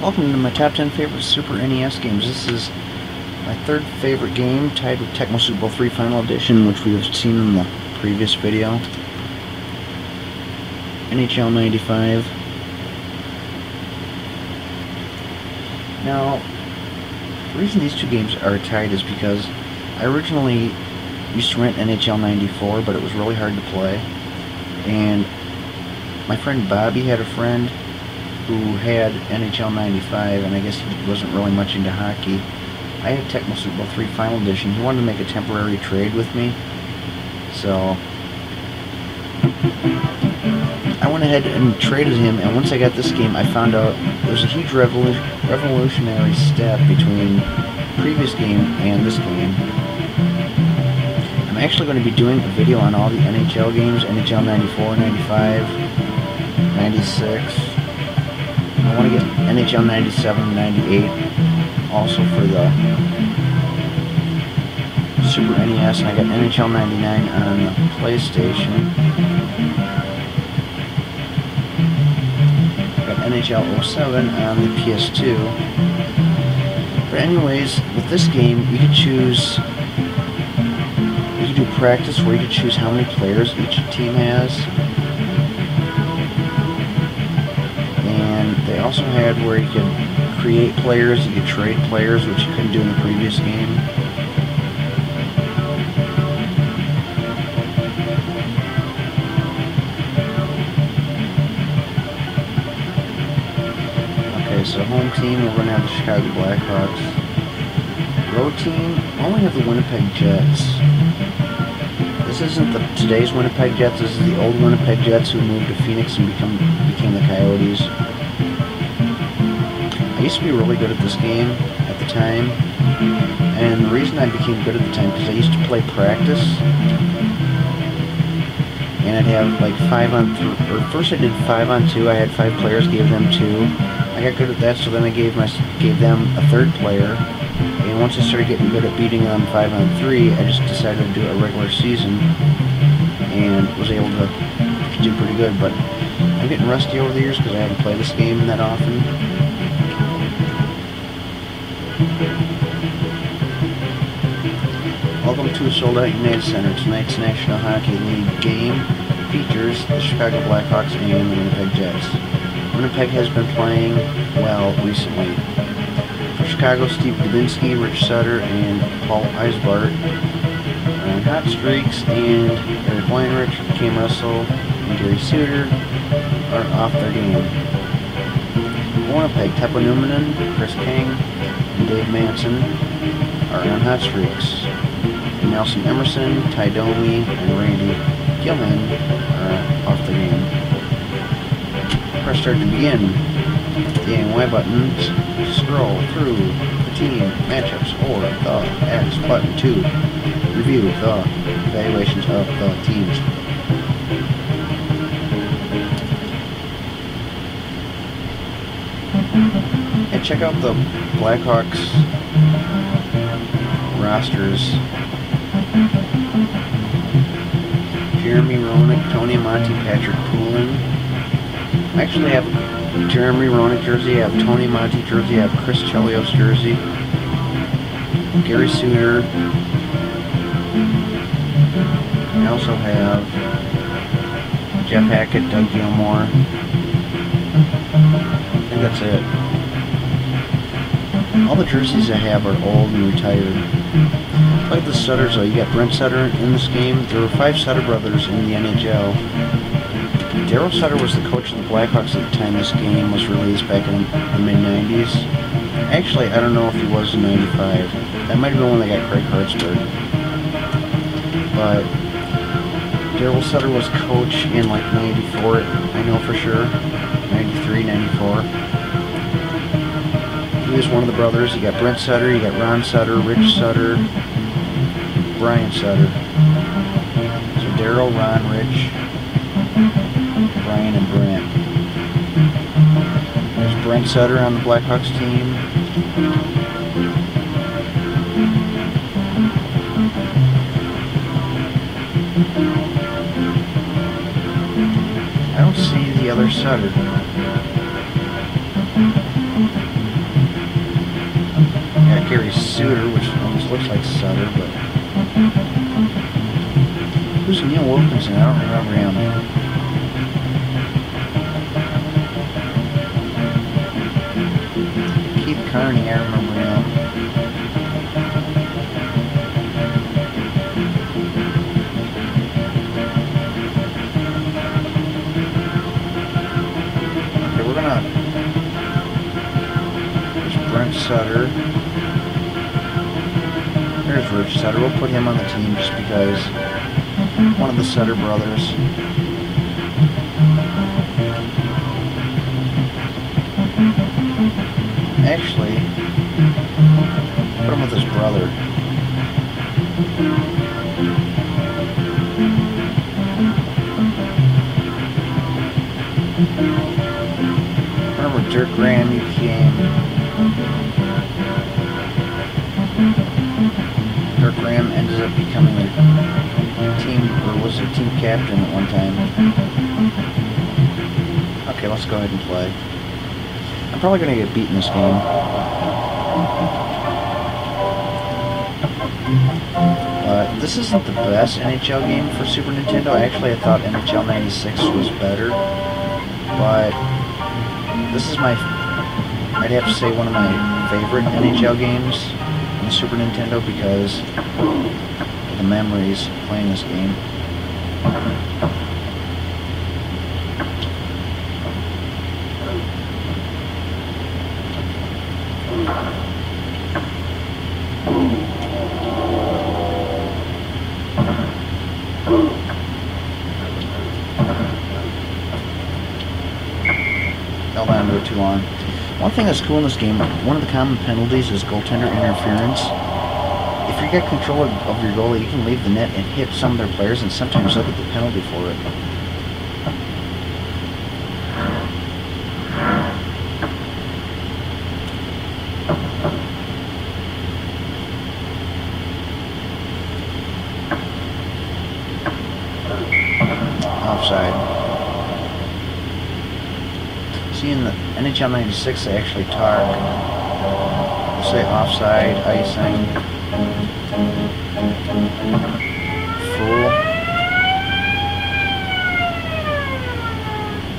Welcome to my top 10 favorite Super NES games. This is my third favorite game, tied with Tecmo Super Bowl 3 Final Edition, which we have seen in the previous video. NHL 95. Now, the reason these two games are tied is because I originally used to rent NHL 94, but it was really hard to play. And my friend Bobby had a friend who had NHL 95, and I guess he wasn't really much into hockey. I had Tecmo Super Bowl 3 Final Edition. He wanted to make a temporary trade with me, so I went ahead and traded him, and once I got this game, I found out there's a huge revolutionary step between the previous game and this game. I'm actually going to be doing a video on all the NHL games, NHL 94, 95, 96. I want to get NHL 97, 98, also for the Super NES, and I got NHL 99 on the PlayStation. I got NHL 07 on the PS2. But anyways, with this game, you could choose, you could do practice where you could choose how many players each team has. They also had where you could create players, you could trade players, which you couldn't do in the previous game. Okay, so home team, we're going to have the Chicago Blackhawks. Road team, we only have the Winnipeg Jets. This isn't today's Winnipeg Jets, this is the old Winnipeg Jets who moved to Phoenix and became the Coyotes. I used to be really good at this game at the time, and the reason I became good at the time because I used to play practice, and I'd have like 5-on-3, or first I did 5-on-2, I had 5 players, gave them 2. I got good at that, so then I gave them a third player, and once I started getting good at beating them 5-on-3, I just decided to do a regular season, and was able to do pretty good, but I'm getting rusty over the years because I haven't played this game that often. Welcome to a sold-out United Center. Tonight's National Hockey League game features the Chicago Blackhawks and the Winnipeg Jets. Winnipeg has been playing well recently. For Chicago, Steve Dubinsky, Rich Sutter, and Paul Eisbart are on hot streaks, and Eric Weinrich, Cam Russell, and Gary Suter are off their game. Winnipeg, Teppo Numminen, Chris King, and Dave Manson are on hot streaks. Nelson Emerson, Ty Domi, and Randy Gilman are off the game. Press start to begin. The A and Y buttons scroll through the team matchups or the X button to review the evaluations of the teams. And check out the Blackhawks rosters. Jeremy Roenick, Tony Amonte, Patrick Poulin. I actually have a Jeremy Roenick jersey, I have Tony Amonte jersey, I have Chris Chelios jersey, Gary Suter. I also have Jeff Hackett, Doug Gilmore. I think that's it. All the jerseys I have are old and retired. Like the Sutters, though, you got Brent Sutter in this game. There were 5 Sutter brothers in the NHL. Darryl Sutter was the coach of the Blackhawks at the time this game was released back in the mid-90s. Actually, I don't know if he was in 95. That might have been when they got Craig Hartsburg. But Darryl Sutter was coach in like 94, I know for sure. 93, 94. He was one of the brothers. You got Brent Sutter, you got Ron Sutter, Rich Sutter, Brian Sutter. So Darryl, Ron, Rich, Brian, and Brent. There's Brent Sutter on the Blackhawks team. I don't see the other Sutter. Suter, which almost looks like Sutter, but who's Neil Wilkinson? I don't remember him. Keith Carney, I remember him. Okay, we're gonna... There's Brent Sutter. There's Rich Sutter. We'll put him on the team just because one of the Sutter brothers. Actually, put him with his brother. Remember Dirk Graham, you came. Dirk Graham ended up becoming a team, or was a team captain at one time. Okay, let's go ahead and play. I'm probably going to get beat in this game. This isn't the best NHL game for Super Nintendo. Actually, I thought NHL 96 was better. But this is I'd have to say one of my favorite NHL games on the Super Nintendo because of the memories playing this game. Held on to it too long. One thing that's cool in this game, one of the common penalties is goaltender interference. If you get control of your goalie, you can leave the net and hit some of their players, and sometimes they'll get the penalty for it. Offside. See, in the NHL 96, they actually talk. They say offside, icing, fool.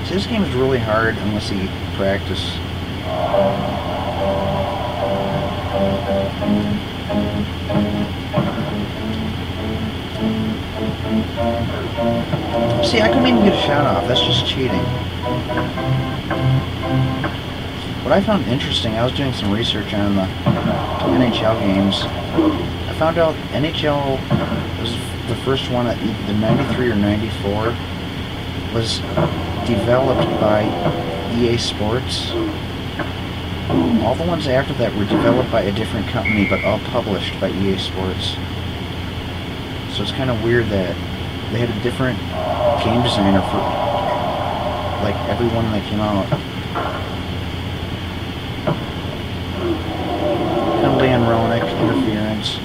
See, this game is really hard unless you practice. See, I couldn't even get a shot off. That's just cheating. What I found interesting, I was doing some research on the NHL games. I found out NHL was the first one at either 93 or 94 was developed by EA Sports. All the ones after that were developed by a different company, but all published by EA Sports. So it's kind of weird that they had a different game designer for like every one that came out. Penalty on Roenick, interference.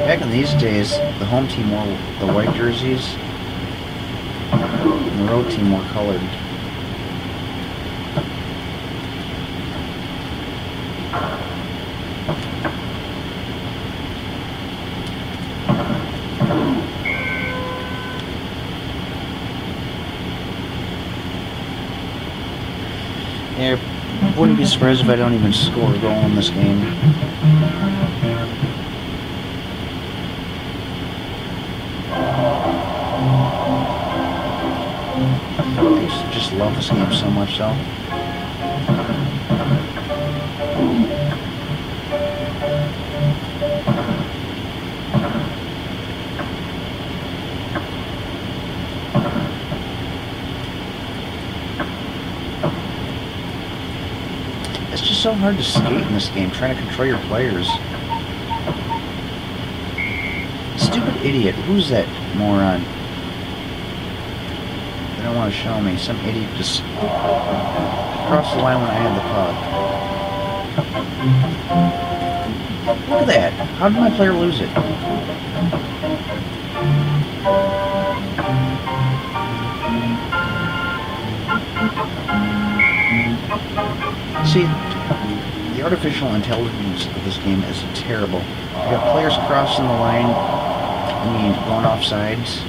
Back in these days, the home team wore the white jerseys, and the road team wore colored. Yeah, I wouldn't be surprised if I don't even score a goal in this game. I used to just love this game so much, though. It's just so hard to skate in this game, trying to control your players. Stupid idiot. Who's that moron? I know don't want to show me. Some idiot just crossed the line when I had the puck. Look at that. How did my player lose it? See, the artificial intelligence of this game is terrible. You got players crossing the line, going off sides,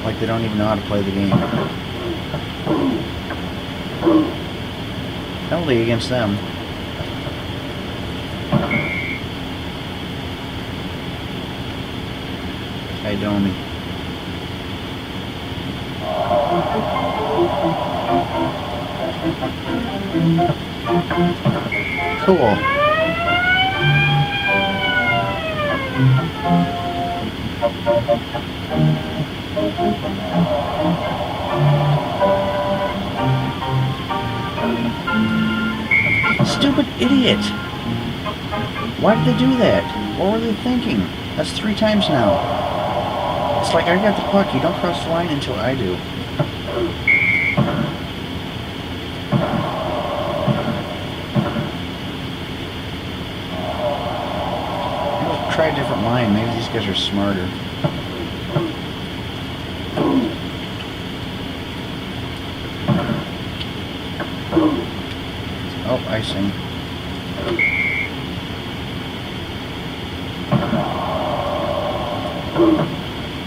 like they don't even know how to play the game. Penalty against them. Idomi. Cool. Stupid idiot. Why did they do that? What were they thinking? That's 3 times now. It's like, I got the puck, you don't cross the line until I do. Try a different line. Maybe these guys are smarter. Oh, icing.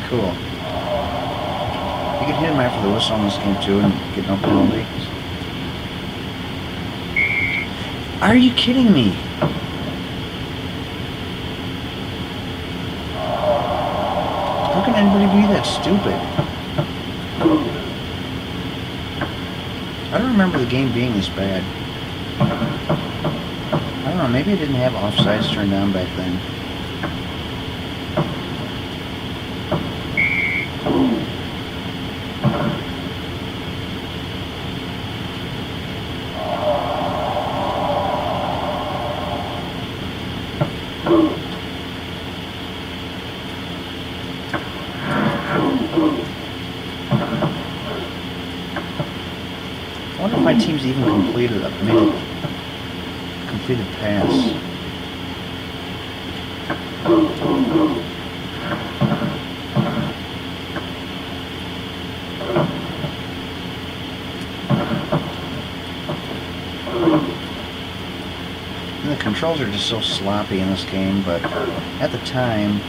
Cool. You can hit him after the whistle in this game too and get no penalty. Are you kidding me? How can anybody be that stupid? I don't remember the game being this bad. I don't know, maybe I didn't have offsides turned on back then. I wonder if my team's even made a completed pass. And the controls are just so sloppy in this game, but at the time,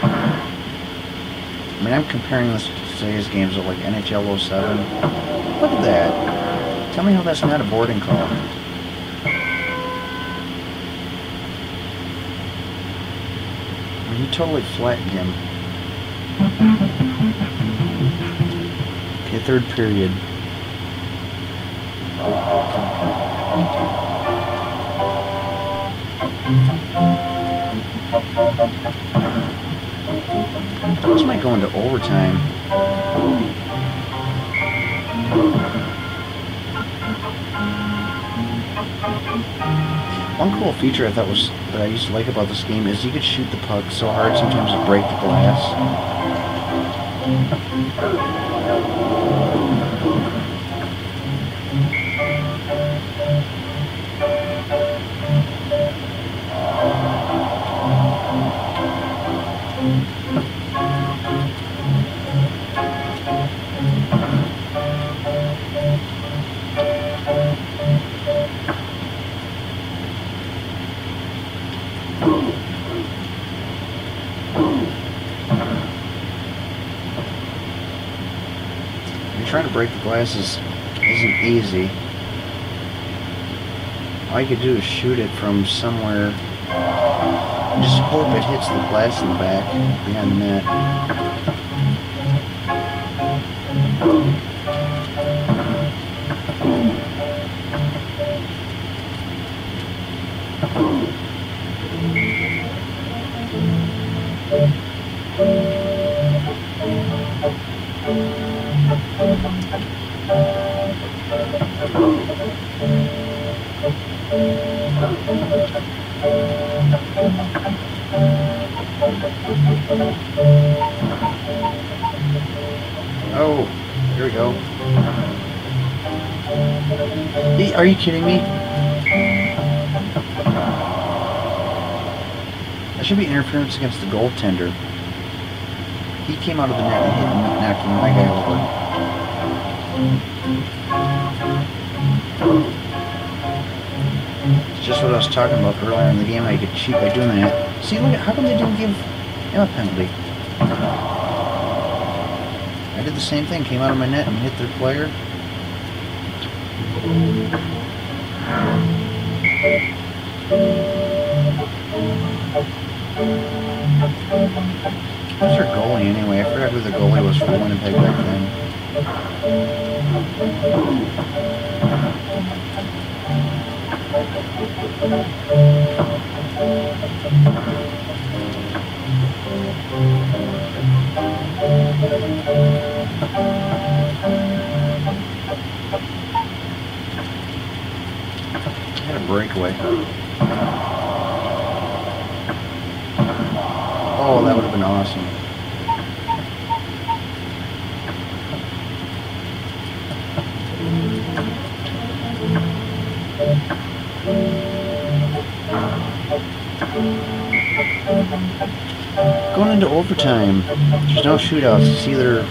I mean, I'm comparing this to today's games of like NHL 07. Look at that. Tell me how that's not a boarding call. I mean, he totally flattened him. Okay, third period. This might go into overtime. One cool feature I thought that I used to like about this game is you could shoot the puck so hard sometimes it break the glass. Trying to break the glasses isn't easy. All you could do is shoot it from somewhere. Just hope it hits the glass in the back behind the net. Oh, Here we go. Are you kidding me? That should be interference against the goaltender. He came out of the net and hit and knocked my guy over. It's just what I was talking about earlier in the game. I could cheat by doing that. See, look at how come they didn't give him a penalty? I did the same thing. Came out of my net and hit their player. Who's their goalie anyway? I forgot who the goalie was for Winnipeg back then. I had a breakaway. Oh, that would have been awesome. Going into overtime. There's no shootouts. It's either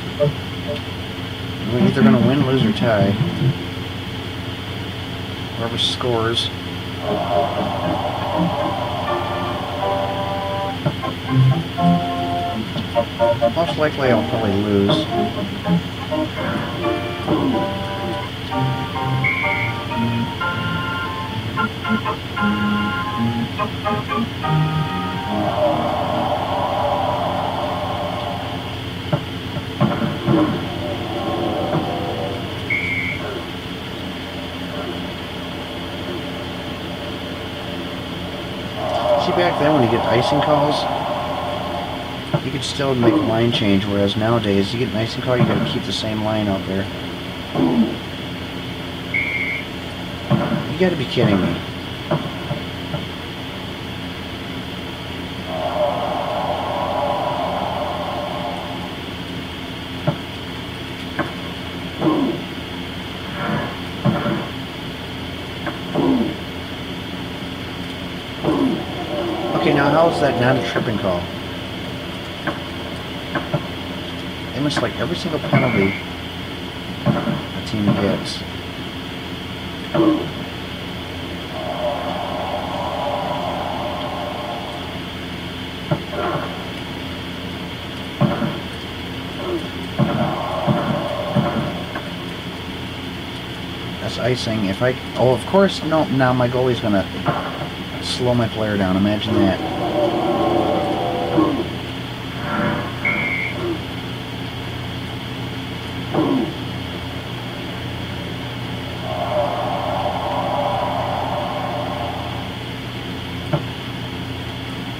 we're either going to win, lose, or tie. Whoever scores. Most likely I'll probably lose. See, back then when you get icing calls, you could still make a line change, whereas nowadays you get an icing call, you gotta keep the same line out there. You gotta be kidding me. Okay, now how is that not a tripping call? They must like every single penalty a team gets. That's icing. If I... Oh, of course, no, now my goalie's gonna slow my player down. Imagine that.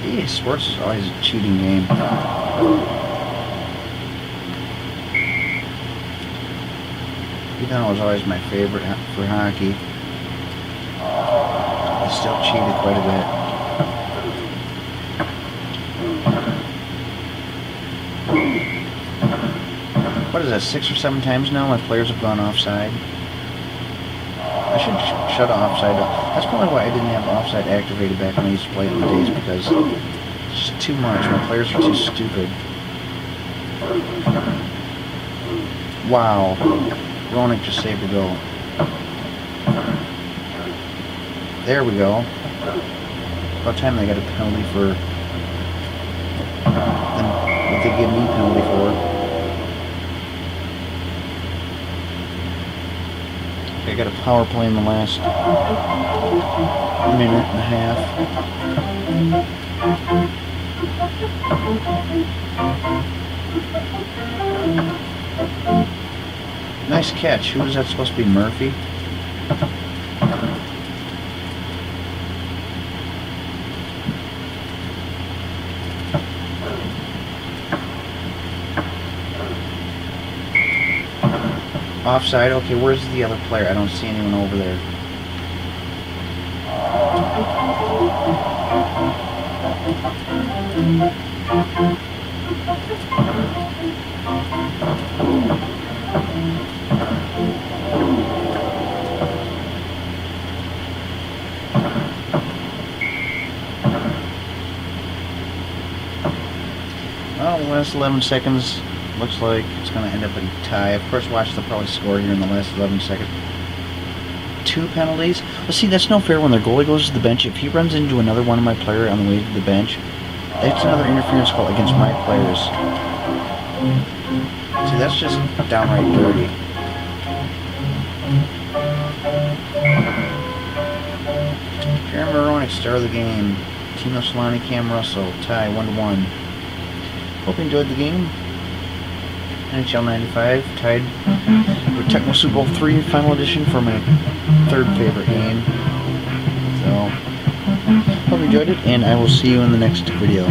Yeah, sports is always a cheating game. Even though it was always my favorite for hockey, I still cheated quite a bit. What is that, 6 or 7 times now my players have gone offside? I should shut offside off. That's probably why I didn't have offside activated back when I used to play in the days, because it's just too much. My players are too stupid. Wow. Roenick just saved a goal. There we go. About time they got a penalty for what they give me penalty for. I got a power play in the last minute and a half. Nice catch. Who is that supposed to be? Murphy? Offside. Okay, where's the other player? I don't see anyone over there. Well, the last 11 seconds looks like it's going to end up in tie. Of course, watch the probably score here in the last 11 seconds. 2 penalties. Well, see, that's no fair when their goalie goes to the bench. If he runs into another one of my player on the way to the bench, that's another interference call against my players. See, that's just downright dirty. Karen Moroni, star of the game. Tino Solani, Cam Russell, tie 1-1. Hope you enjoyed the game. NHL 95, tied with Tecmo Super Bowl 3 Final Edition for my 3rd favorite game. So, hope you enjoyed it, and I will see you in the next video.